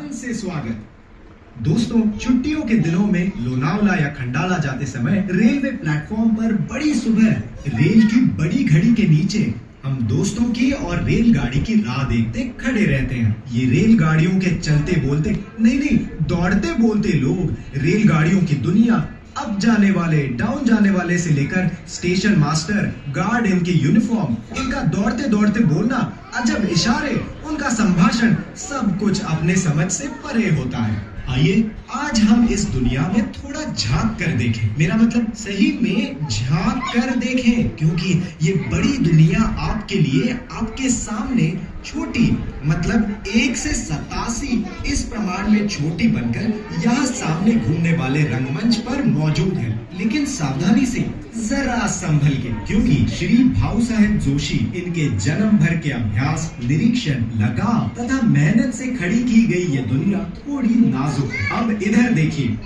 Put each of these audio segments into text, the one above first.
मन से स्वागत। दोस्तों, छुट्टियों के दिनों में लोनावला या खंडाला जाते समय रेलवे प्लेटफॉर्म पर बड़ी सुबह रेल की बड़ी घड़ी के नीचे हम दोस्तों की और रेलगाड़ी की राह देखते खड़े रहते हैं। ये रेलगाड़ियों के चलते बोलते नहीं दौड़ते बोलते लोग, रेलगाड़ियों की दुनिया, अप जाने वाले, डाउन जाने वाले से लेकर स्टेशन मास्टर, गार्ड, इनके यूनिफॉर्म, इनका दौड़ते दौड़ते बोलना, अजब इशारे, उनका संभाषण, सब कुछ अपने समझ से परे होता है। आइए आज हम इस दुनिया में थोड़ा झांक कर देखें। मेरा मतलब सही में झांक कर देखें, क्योंकि ये बड़ी दुनिया आपके लिए, आपके सामने छोटी, मतलब 1 से 87 इस प्रमाण में छोटी बनकर यहाँ सामने घूमने वाले रंगमंच पर मौजूद है। लेकिन सावधानी से, जरा संभल के, क्योंकि श्री भाऊ साहेब जोशी, इनके जन्म भर के अभ्यास, निरीक्षण, लगाव तथा मेहनत से खड़ी की गई ये दुनिया थोड़ी नाजुक है। अब इधर देखिए,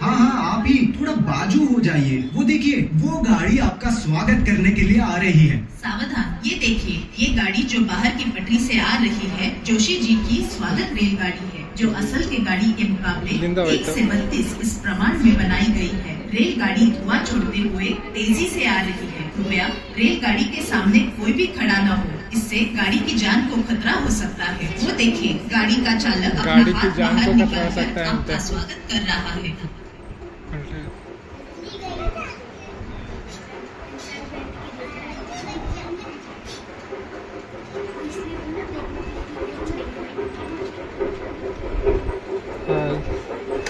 हाँ आप ही थोड़ा बाजू हो जाइए। वो देखिए, वो गाड़ी आपका स्वागत करने के लिए आ रही है। सावधान, ये देखिए, ये गाड़ी जो बाहर की पटरी से आ रही है, जोशी जी की स्वागत रेलगाड़ी है, जो असल के गाड़ी के मुकाबले 1 से 32 इस प्रमाण में बनाई गई है। रेलगाड़ी धुआं छोड़ते हुए तेजी से आ रही है। कृपया रेलगाड़ी के सामने कोई भी खड़ा न हो, इससे गाड़ी की जान को खतरा हो सकता है। वो देखिए, गाड़ी का चालक अपना हाथ बाहर निकालकर आपका स्वागत कर रहा है।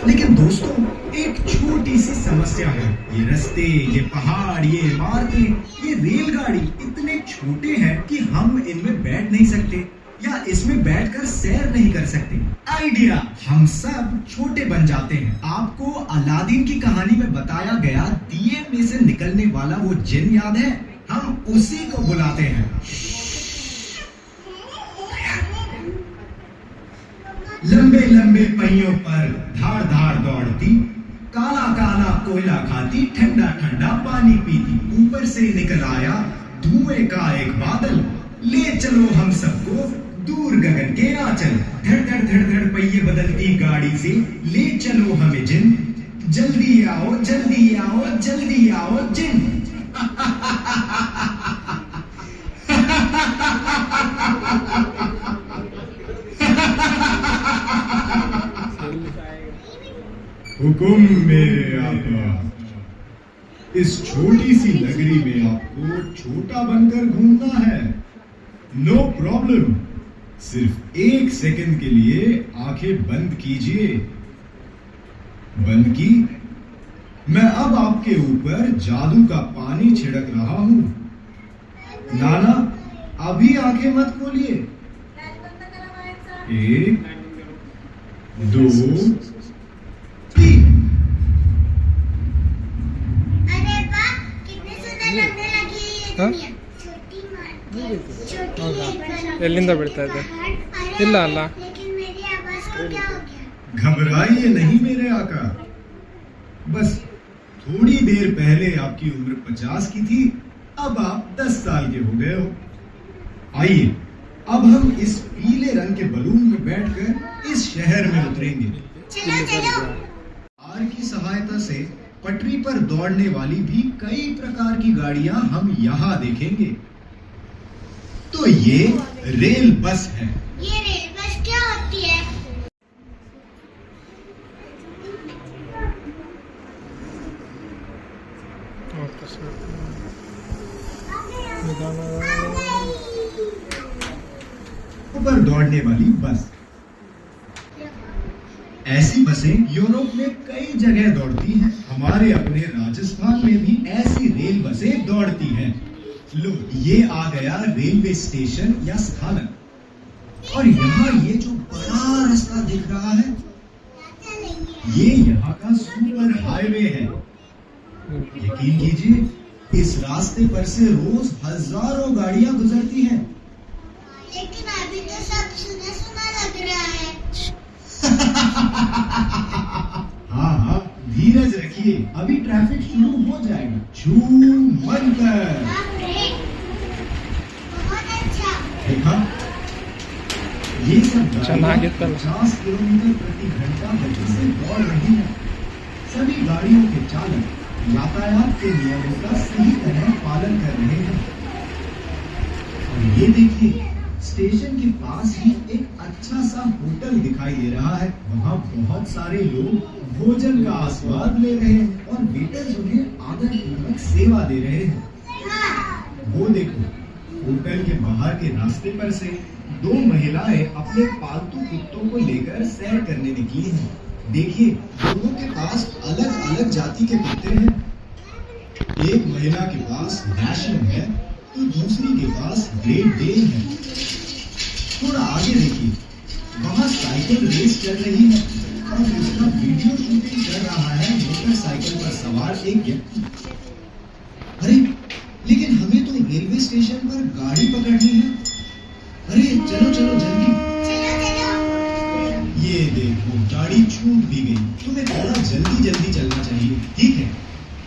लेकिन दोस्तों, एक छोटी सी समस्या है। ये रास्ते, ये पहाड़, ये इमारतें, ये रेलगाड़ी इतने छोटे हैं कि हम इनमें बैठ नहीं सकते या इसमें बैठकर सैर नहीं कर सकते। आइडिया, हम सब छोटे बन जाते हैं। आपको अलादीन की कहानी में बताया गया दिए में से निकलने वाला वो जिन याद है? हम उसी को बुलाते हैं। लंबे लंबे पहियों पर धाड़ धाड़ दौड़ती, काला काला कोयला खाती, ठंडा ठंडा पानी पीती, ऊपर से निकल आया धुएं का एक बादल, ले चलो हम सबको दूर गगन के आंचल। धड़ धड़ धड़ धड़ पहिए बदलती गाड़ी से ले चलो हमें जिन, जल्दी आओ जल्दी आओ जल्दी आओ जिन। हुकुम मेरे आका, इस छोटी सी नगरी में आपको छोटा बनकर घूमना है। नो प्रॉब्लम, सिर्फ 1 सेकंड के लिए आंखें बंद कीजिए। बंद की? मैं अब आपके ऊपर जादू का पानी छिड़क रहा हूं। नाना, अभी आंखें मत खोलिए। 1 2 3। अरे वाह, कितनी सुंदर लगने लगी है ये दुनिया। ಎಲ್ಲಿಂದ ಬೀಳ್ತಾ ಇದೆ? ಇಲ್ಲ ಅಲ್ಲ, लेकिन मेरी आवाज को क्या हो गया? घबराइए नहीं मेरे आका, बस थोड़ी देर पहले आपकी उम्र 50 की थी, अब आप 10 साल के हो गए हो। आइए, अब हम इस पीले रंग के बलून में बैठकर इस शहर में उतरेंगे। चलो चलो। कार की सहायता से पटरी पर दौड़ने वाली भी कई प्रकार की गाड़ियां हम यहाँ देखेंगे। तो ये रेल बस है। ये रेल बस क्या होती है? ऊपर दौड़ने वाली बस। ऐसी बसें यूरोप में कई जगह दौड़ती हैं। हमारे अपने राजस्थान में भी ऐसी रेल बसें दौड़ती हैं। लो, ये आ गया रेलवे स्टेशन या स्थानक, और यहाँ ये जो बड़ा रास्ता दिख रहा है, ये यहाँ का सुपर हाईवे है। यकीन कीजिए, इस रास्ते पर से रोज हजारों गाड़ियां गुजरती हैं। लेकिन अभी तो सब सुना सुना लग रहा है। हाँ, धीरज रखिए, अभी ट्रैफिक शुरू हो जाएगा। छूम मंतर। बाप रे, बहुत अच्छा। देखा, ये सब ಚೆನ್ನಾಗಿತ್ತಲ್ಲ. 50 किलोमीटर प्रति घंटा गति से दौड़ रही है। सभी गाड़ियों के चालक यातायात के नियमों का सही तरह पालन कर रहे हैं। और ये देखिए, स्टेशन के पास ही एक अच्छा सा होटल दिखाई दे रहा है। वहाँ बहुत सारे लोग भोजन का आस्वाद ले रहे हैं और वेटर्स उन्हें आदरपूर्वक सेवा दे रहे हैं। वो देखो, होटल के बाहर के रास्ते पर से 2 महिलाएं अपने पालतू कुत्तों को लेकर सैर करने निकली हैं। देखिए, दोनों के पास अलग अलग जाति के कुत्ते हैं। एक महिला के पास डैशर है तो दूसरी के पास ग्रेट डेन है। थोड़ा आगे देखिए, वहाँ साइकिल रेस चल रही है और उसका वीडियो शूटिंग कर रहा है मोटरसाइकिल पर सवार एक व्यक्ति। अरे, लेकिन हमें तो रेलवे स्टेशन पर गाड़ी पकड़नी है। अरे चलो चलो जल्दी। ये देखो, गाड़ी छूट भी गई। तुम्हें थोड़ा जल्दी जल्दी चलना चाहिए, ठीक है?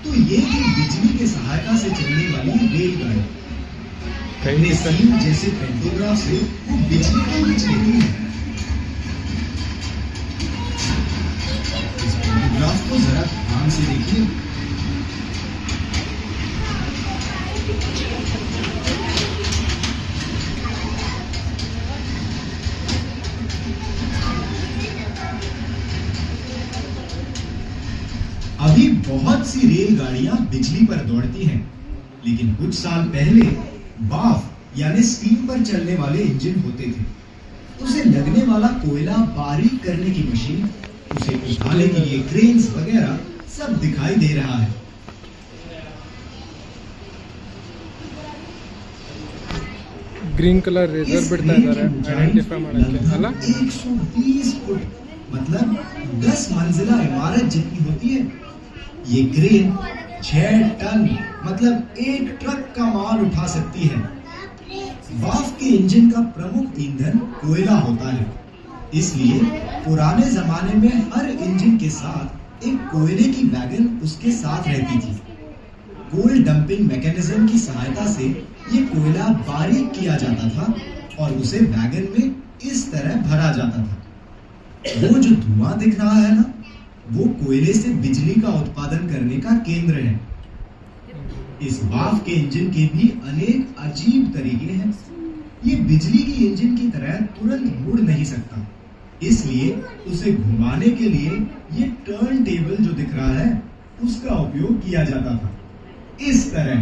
तो ये थी बिजली के सहायता से चलने वाली रेलगाड़ी। अपने सीन जैसे पेंटोग्राफ से वो बिजली को खींच लेती है। इस पेंटोग्राफ को जरा ध्यान से देखिए। अभी बहुत सी रेलगाड़ियां बिजली पर दौड़ती हैं, लेकिन कुछ साल पहले बाफ यानी स्टीम पर चलने वाले इंजन होते थे। उसे लगने वाला कोयला बारीक करने की मशीन, उसे उठाने के लिए क्रेन्स वगैरह सब दिखाई दे रहा है। ಗ್ರೀನ್ ಕಲರ್ ರೇಸರ್ ಬಿಡ್ತಾ ಇದ್ದಾರೆ ಐಡೆಂಟಿಫೈ ಮಾಡಕ್ಕೆ ಅಲ್ಲ. 120 फुट मतलब 10 मंजिला इमारत जितनी होती है। ये क्रेन 6 टन मतलब 1 ट्रक का माल उठा सकती है। वाफ के इंजन का प्रमुख ईंधन कोयला होता है, इसलिए पुराने जमाने में हर इंजन के साथ एक कोयले की वैगन उसके साथ रहती थी। कोल डंपिंग मैकेनिज्म की सहायता से ये कोयला बारीक किया जाता था और उसे वैगन में इस तरह भरा जाता था। वो जो धुआं दिख रहा है ना, वो कोयले से बिजली का उत्पादन करने का केंद्र है। इस वाफ के इंजन के भी अनेक अजीब तरीके हैं। ये बिजली की इंजन की तरह तुरंत मुड़ नहीं सकता, इसलिए उसे घुमाने के लिए ये टर्न टेबल जो दिख रहा है उसका उपयोग किया जाता था। इस तरह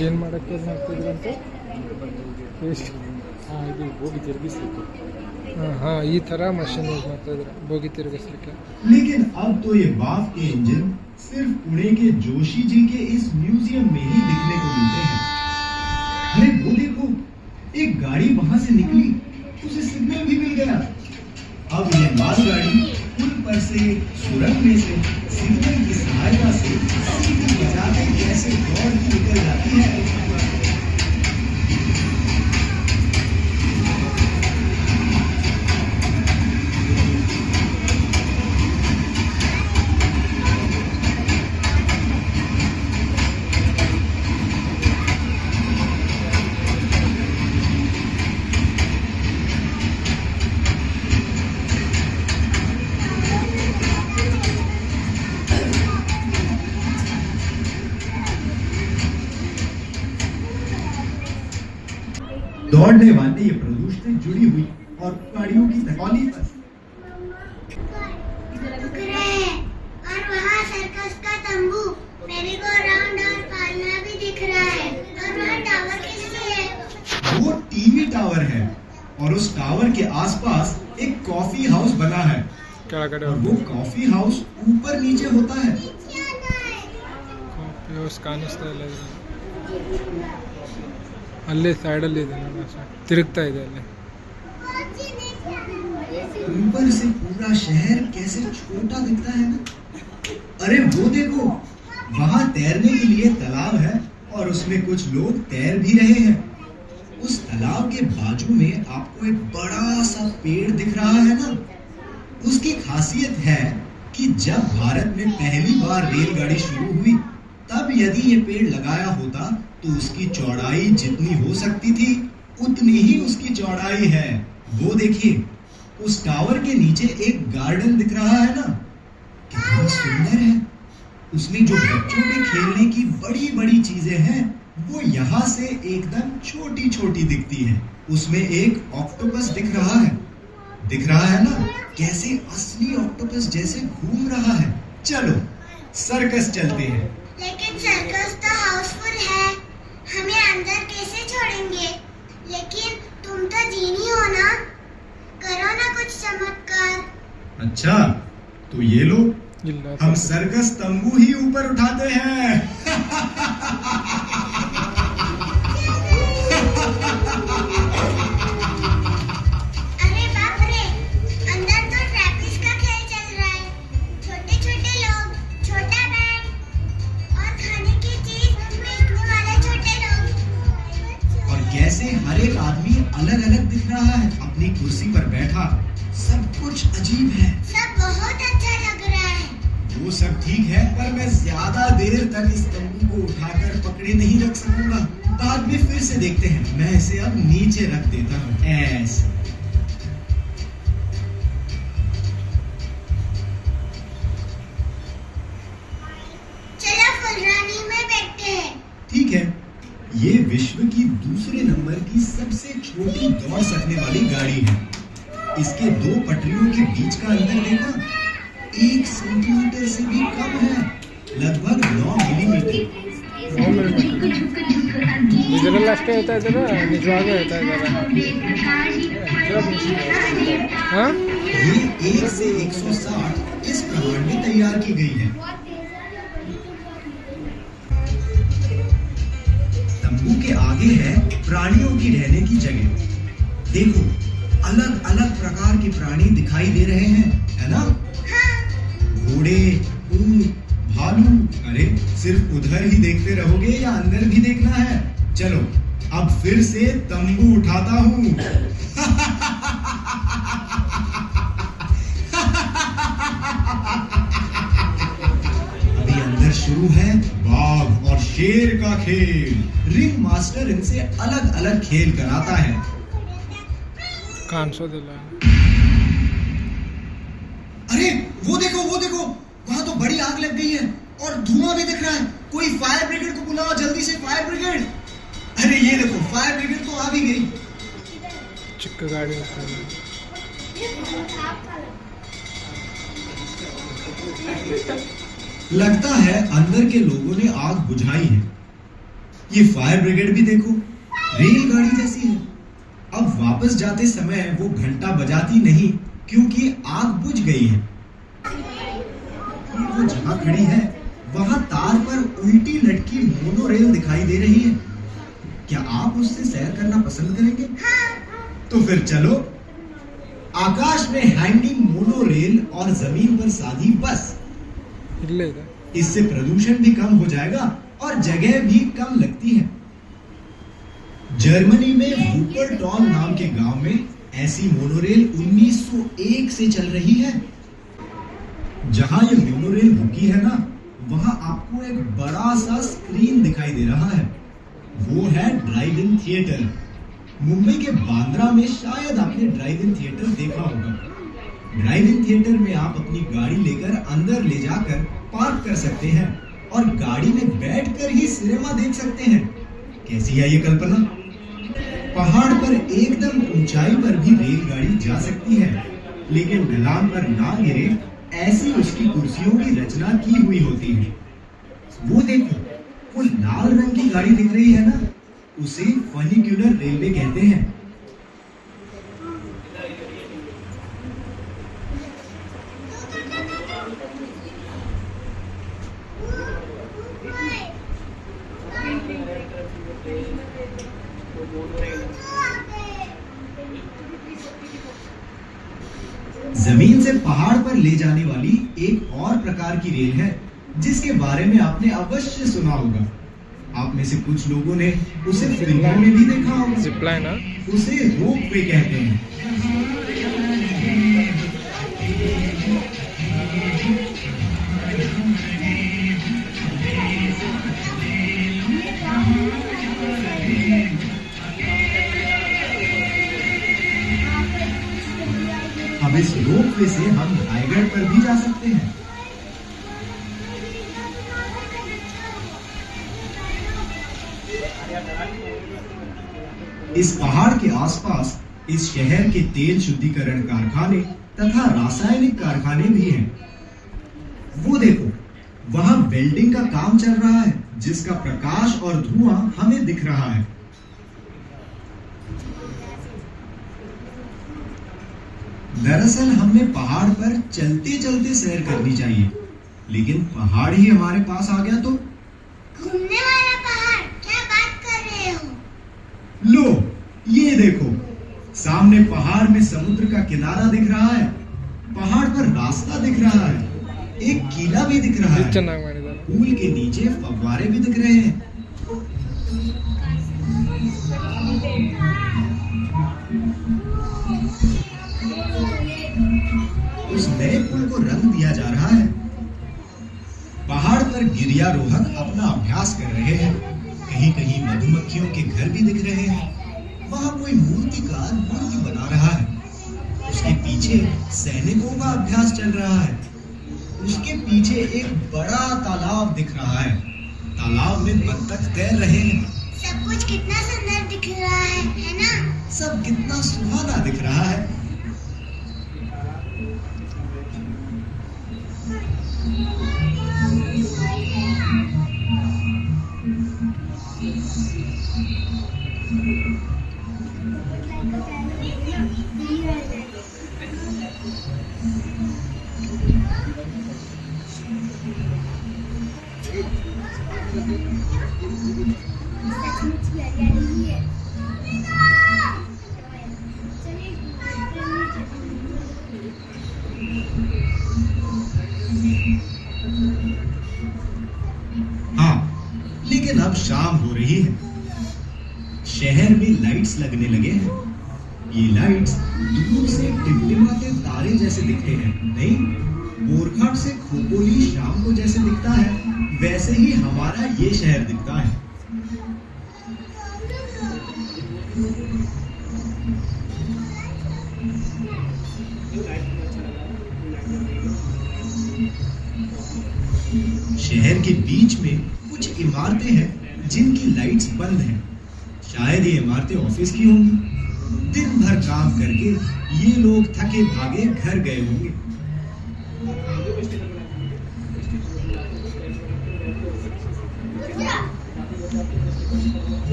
ಏನು ಮಾಡೋಕ್ಕೆ ಮಾಡ್ತಿದ್ರಂತೆ ಇದು ಬೋಗಿ ತಿರುಗಿಸ್ಲಿಕ್ಕೆ. हाँ, ಈ ಥರ ಮಷೀನ್ ಯೂಸ್ ಮಾಡ್ತಾ ಇದ್ದಾರೆ ಬೋಗಿ ತಿರುಗಿಸ್ಲಿಕ್ಕೆ. लेकिन अब तो ये वाफ के इंजन सिर्फ पुणे के जोशी जी के इस म्यूजियम में ही दिखने को मिलते हैं। अरे वो देखो, एक गाड़ी वहां से निकली, उसे सिग्नल भी मिल गया। अब ये मालगाड़ी पुल पर से, सुरंग में से, सिग्नल की सहायता से सीटी बजाते कैसे दौड़ के निकल जाती है। दौड़ने वाले ये प्रदूषण से जुड़ी हुई और गाड़ियों की तकौली पर और वहाँ सर्कस का तंबू, मेरे को राउंड और पालना भी दिख रहा है। और वहाँ टावर किसकी है? वो टीवी टावर है और उस टावर के आसपास एक कॉफी हाउस बना है ಕೆಳಗಡೆ और वो कॉफी हाउस ऊपर नीचे होता है। ಕಾಫಿ ಹೌಸ್ ಕಾಣಿಸ್ತಾ ಇಲ್ಲ ಇದ್ರಲ್ಲಿ. ಅಲ್ಲೇ ಸೈಡಲ್ಲಿ ಇದೆ ನೋಡಿ, ತಿರುಗ್ತಾ ಇದೆ ಅಲ್ಲಿ. ऊपर से पूरा शहर कैसे छोटा दिखता है ना। अरे वो देखो, वहाँ तैरने के लिए तालाब है और उसमें कुछ लोग तैर भी रहे हैं। उस तालाब के बाजू में आपको एक बड़ा सा पेड़ दिख रहा है ना, उसकी खासियत है कि जब भारत में पहली बार रेलगाड़ी शुरू हुई तब यदि ये पेड़ लगाया होता तो उसकी चौड़ाई जितनी हो सकती थी उतनी ही उसकी चौड़ाई है। वो देखिए, उस टावर के नीचे एक गार्डन दिख रहा है ना, कितना सुंदर है। उसमें जो बच्चों के खेलने की बड़ी बड़ी चीजें हैं वो यहाँ से एकदम छोटी छोटी दिखती है। उसमें एक ऑक्टोपस दिख रहा है ना, कैसे असली ऑक्टोपस जैसे घूम रहा है। चलो सर्कस चलते हैं। लेकिन सर्कस तो हाउसफुल है, हमें अंदर कैसे छोड़ेंगे? लेकिन तुम तो जीनी हो ना, करो ना कुछ चमत्कार। अच्छा तो ये लो, हम सर्कस तंबू ही ऊपर उठाते हैं। अरे बाप रे, अंदर तो ट्रैपिस का खेल चल रहा है। छोटे छोटे लोग, छोटा बैग और खाने की चीज बेचने वाले छोटे लोग। और कैसे हर एक आदमी अलग अलग दिख रहा है अपनी कुर्सी पर बैठा। सब कुछ अजीब है। सब बहुत अच्छा लग रहा है। वो सब ठीक है, पर मैं ज्यादा देर तक इस तंबू को उठाकर पकड़े नहीं रख सकूंगा। बाद में फिर से देखते हैं। मैं इसे अब नीचे रख देता हूँ ऐसे। चलो फुलरानी में बैठते हैं। ठीक है, ये विश्व की दूसरे नंबर की सबसे छोटी दौड़ सकने वाली गाड़ी है। इसके दो पटरियों के बीच का अंतर देखा, 1 सेंटीमीटर से भी कम है, लगभग 9 मिलीमीटर। ಇದರಲ್ಲಿ ಅಷ್ಟೇ ಹೇಳ್ತಾ ಇದ್ದಾರೆ, ನಿಜವಾಗ್ಲೂ ಹೇಳ್ತಾ ಇದ್ದಾರೆ। हाँ? ये 1 से 160 इस प्रमाण में तैयार की गई है। तंबू के आगे है प्राणियों की रहने की जगह। देखो, अलग अलग प्रकार के प्राणी दिखाई दे रहे हैं, है ना? घोड़े, ऊंट, भालू। अरे सिर्फ उधर ही देखते रहोगे या अंदर भी देखना है? चलो अब फिर से तंबू उठाता हूँ। अभी अंदर शुरू है बाघ और शेर का खेल। रिंग मास्टर इनसे अलग अलग खेल कराता है। ಕಾಣಿಸೋದಿಲ್ಲ। अरे वो देखो, वहाँ तो बड़ी आग लग गई है और धुआं भी दिख रहा है। कोई फायर ब्रिगेड को बुलाओ, जल्दी से फायर ब्रिगेड। अरे ये देखो, फायर ब्रिगेड तो आ भी गई। ಚಿಕ್ಕ ಗಾಡಿ लगता है अंदर के लोगों ने आग बुझाई है। ये फायर ब्रिगेड भी देखो, रेलगाड़ी जैसी है। अब वापस जाते समय वो घंटा बजाती नहीं क्योंकि आग बुझ गई है। वो जहाँ खड़ी है वहाँ तार पर उल्टी लटकी मोनोरेल दिखाई दे रही है। क्या आप उससे सैर करना पसंद करेंगे? तो फिर चलो। आकाश में हैंगिंग मोनोरेल और जमीन पर साधी बस। ಇಲ್ಲೇ ಇದೆ। इससे प्रदूषण भी कम हो जाएगा और जगह भी कम लगती है। जर्मनी में वुपरटॉल नाम के गांव में ऐसी मोनोरेल 1901 से चल रही है। जहां ये मोनोरेल रुकी है ना, वहां आपको एक बड़ा सा स्क्रीन दिखाई दे रहा है। वो है ड्राइव इन थिएटर। मुंबई के बांद्रा में शायद आपने ड्राइव इन थिएटर देखा होगा। ड्राइव इन थिएटर में आप अपनी गाड़ी लेकर अंदर ले जाकर पार्क कर सकते हैं और गाड़ी में बैठकर ही सिनेमा देख सकते हैं। कैसी है ये कल्पना? पहाड़ पर एकदम ऊंचाई पर भी रेलगाड़ी जा सकती है, लेकिन ढलान पर ना गिरे ऐसी उसकी कुर्सियों की रचना की हुई होती है। वो देखो, वो लाल रंग की गाड़ी दिख रही है ना, उसे फनिक्यूलर रेलवे कहते हैं। जमीन से पहाड़ पर ले जाने वाली एक और प्रकार की रेल है जिसके बारे में आपने अवश्य सुना होगा। आप में से कुछ लोगों ने उसे फिल्मों में भी देखा होगा। जिपलाइन ना उसे रोपवे कहते हैं। अब इस रोपवे से हम रायगढ़ पर भी जा सकते हैं। इस पहाड़ के आसपास इस शहर के तेल शुद्धिकरण कारखाने तथा रासायनिक कारखाने भी हैं। वो देखो, वहां वेल्डिंग का काम चल रहा है, जिसका प्रकाश और धुआं हमें दिख रहा है। दरअसल हमें पहाड़ पर चलते चलते सैर करनी चाहिए, लेकिन पहाड़ ही हमारे पास आ गया तो। घूमने वाला पहाड़, क्या बात कर रहे हो? लो, ये देखो, सामने पहाड़ में समुद्र का किनारा दिख रहा है, पहाड़ पर रास्ता दिख रहा है, एक किला भी दिख रहा है, पुल के नीचे फव्वारे भी दिख रहे हैं। उस नए पुल को रंग दिया जा रहा है। पहाड़ पर गिरियारोहक अपना अभ्यास कर रहे हैं। कहीं कहीं मधुमक्खियों के घर भी दिख रहे हैं। वहां कोई मूर्तिकार मूर्ति बना रहा है। उसके पीछे सैनिकों का अभ्यास चल रहा है। उसके पीछे एक बड़ा तालाब दिख रहा है। तालाब में बत्तख तैर रहे हैं। सब कुछ कितना सुंदर दिख रहा है ना? सब कितना सुहाना दिख रहा है। हाँ, लेकिन अब शाम हो रही है। शहर में लाइट्स लगने लगे हैं। ये लाइट्स दूर से टिमटिमाते तारे जैसे दिखते हैं, नहीं? बोरघाट से खोपोली शाम को जैसे दिखता है, वैसे ही हमारा ये शहर दिखता है। शहर के बीच में कुछ इमारतें हैं जिनकी लाइट्स बंद हैं। शायद ये इमारतें ऑफिस की होंगी। दिन भर काम करके ये लोग थके भागे घर गए होंगे।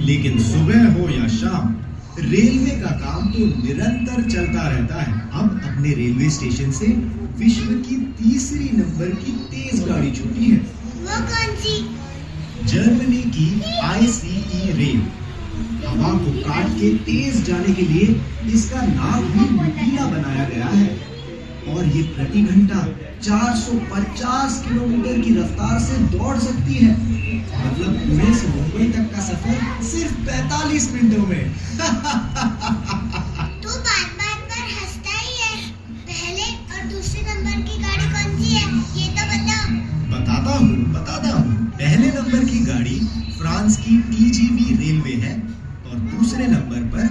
लेकिन सुबह हो या शाम, रेलवे का काम तो निरंतर चलता रहता है। अब अपने रेलवे स्टेशन से विश्व की तीसरी नंबर की तेज गाड़ी छूटी है। वो कौन सी? जर्मनी की ICE रेल। हवा को काट के तेज जाने के लिए इसका नाम भी नुकीला बनाया गया है और ये प्रति घंटा 450 किलोमीटर की रफ्तार से दौड़ सकती है। मतलब पुणे से मुंबई तक का सफर सिर्फ 45 मिनटों में। तू बात बात पर हंसता ही है। पहले और दूसरे नंबर की गाड़ी कौन सी है, ये तो बताओ। बताता हूँ। पहले नंबर की गाड़ी फ्रांस की TGV रेलवे है और दूसरे नंबर पर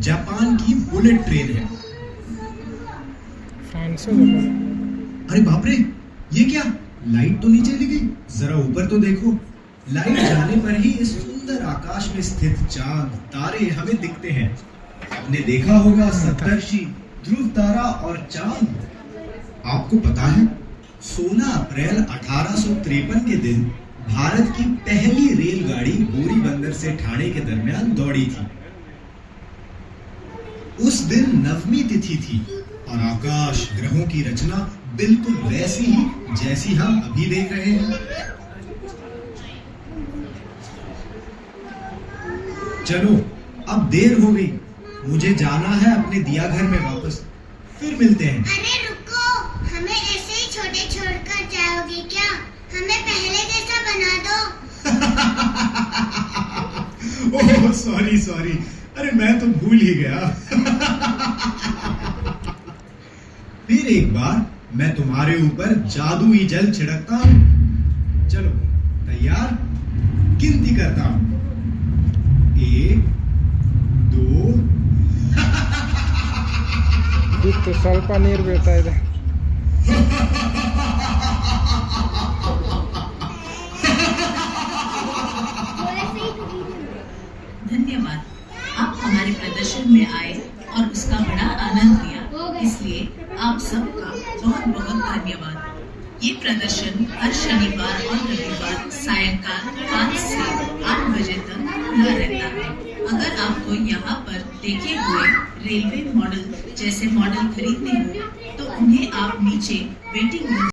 जापान की बुलेट ट्रेन है। अरे बाप रे, ये क्या? लाइट तो नीचे दी गई, जरा ऊपर तो देखो। लाइट जाने पर ही इस सुंदर आकाश में स्थित चांद तारे हमें दिखते हैं। आपने देखा होगा सप्तर्षि, ध्रुव तारा और चांद। आपको पता है 16 अप्रैल 1853 के दिन भारत की पहली रेलगाड़ी बोरी बंदर से ठाणे के दरमियान दौड़ी थी। उस दिन नवमी तिथि थी और आकाश ग्रहों की रचना बिल्कुल वैसी ही जैसी हम अभी देख रहे हैं। चलो, अब देर हो गई, मुझे जाना है अपने दिया घर में वापस। फिर मिलते हैं। अरे रुको, हमें ऐसे ही छोटे छोड़कर जाओगे क्या? हमें पहले जैसा बना दो। ओह सॉरी सॉरी, अरे मैं तो भूल ही गया। फिर एक बार मैं तुम्हारे ऊपर जादुई जल छिड़कता हूं। चलो तैयार, गिनती करता हूं। 1 2 ಇತ್ತು ಸ್ವಲ್ಪ ನೀರು ಬೀಳ್ತಾ ಇದೆ. धन्यवाद, आप हमारे प्रदर्शन में आए और उसका बड़ा आनंद लिया, इसलिए आप सबका बहुत बहुत धन्यवाद। ये प्रदर्शन हर शनिवार और रविवार सायंकाल 5 से 8 बजे तक खुला रहता है। अगर आपको यहाँ पर देखे हुए रेलवे मॉडल जैसे मॉडल खरीदने हो तो उन्हें आप नीचे वेटिंग